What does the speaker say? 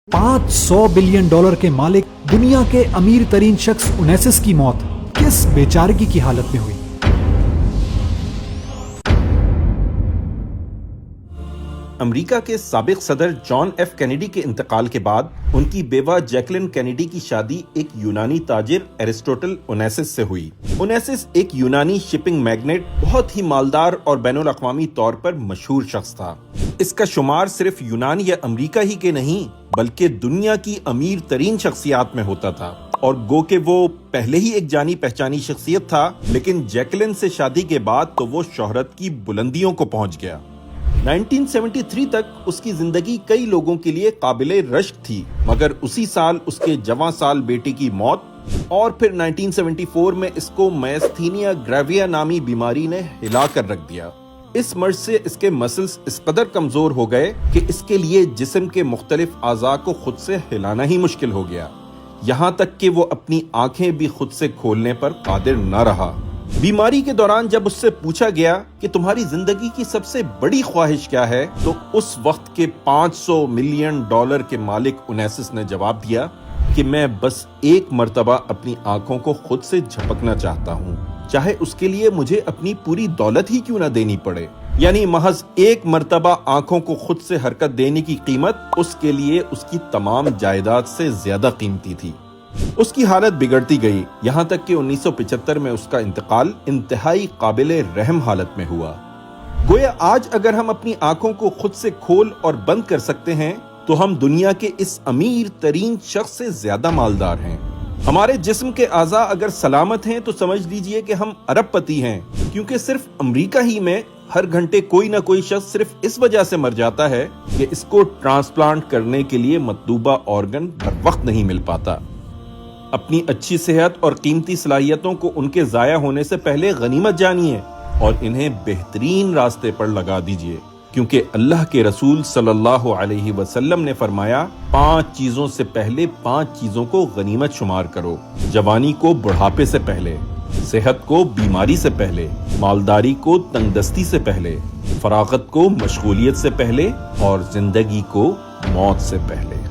$500 billion के मालिक दुनिया के अमीर तरीन शख्स उनैसिस की मौत किस बेचारगी की हालत में हुई। अमेरिका के साबिक सदर जॉन एफ कैनेडी के इंतकाल के बाद उनकी बेवा जैकलिन कैनेडी की शादी एक यूनानी ताजिर एरिस्टोटल ओनेसिस से हुई। ओनेसिस एक यूनानी शिपिंग मैग्नेट, बहुत ही मालदार और बैनुल अक़वामी तौर पर मशहूर शख्स था। इसका शुमार सिर्फ यूनान या अमेरिका ही के नहीं बल्कि दुनिया की अमीर तरीन शख्सियात में होता था, और गो के वो पहले ही एक जानी पहचानी शख्सियत था, लेकिन जैकलिन से शादी के बाद तो वो शोहरत की बुलंदियों को पहुंच गया। 1973 तक उसकी जिंदगी कई लोगों के लिए काबिले रश्क थी, मगर उसी साल उसके जवां साल बेटे की मौत और फिर 1974 में इसको मायस्थीनिया ग्रेविया नामी बीमारी ने हिला कर रख दिया। इस मर्ज से इसके मसल्स इस कदर कमजोर हो गए कि इसके लिए जिस्म के मुख्तलिफ आज़ा को खुद से हिलाना ही मुश्किल हो गया, यहाँ तक कि वो अपनी आंखें भी खुद से खोलने पर कादिर न रहा। बीमारी के दौरान जब उससे पूछा गया कि तुम्हारी जिंदगी की सबसे बड़ी ख्वाहिश क्या है, तो उस वक्त के $500 मिलियन के मालिक उनैसिस ने जवाब दिया कि मैं बस एक मर्तबा अपनी आंखों को खुद से झपकना चाहता हूँ, चाहे उसके लिए मुझे अपनी पूरी दौलत ही क्यों न देनी पड़े। यानी महज एक मर्तबा आंखों को खुद से हरकत देने की कीमत उसके लिए उसकी तमाम जायदाद से ज्यादा कीमती थी। उसकी हालत बिगड़ती गई, यहाँ तक कि 1975 में उसका इंतकाल इंतहाई काबिले रहम हालत में हुआ। गोया आज अगर हम अपनी आंखों को खुद से खोल और बंद कर सकते हैं तो हम दुनिया के इस अमीर तरीन शख्स से ज्यादा मालदार हैं। हमारे जिस्म के आज़ा अगर सलामत हैं तो समझ लीजिए कि हम अरबपति हैं, क्योंकि सिर्फ अमेरिका ही में हर घंटे कोई ना कोई शख्स सिर्फ इस वजह से मर जाता है कि इसको ट्रांसप्लांट करने के लिए मतलूबा ऑर्गन बर वक्त नहीं मिल पाता। अपनी अच्छी सेहत और कीमती सलाहियतों को उनके जाया होने से पहले गनीमत जानिए और इन्हें बेहतरीन रास्ते पर लगा दीजिए, क्योंकि अल्लाह के रसूल सल्लल्लाहु अलैहि वसल्लम ने फरमाया, 5 चीजों से पहले 5 चीजों को गनीमत शुमार करो। जवानी को बुढ़ापे से पहले, सेहत को बीमारी से पहले, मालदारी को तंगदस्ती से पहले, फरागत को मशगूलियत से पहले और जिंदगी को मौत से पहले।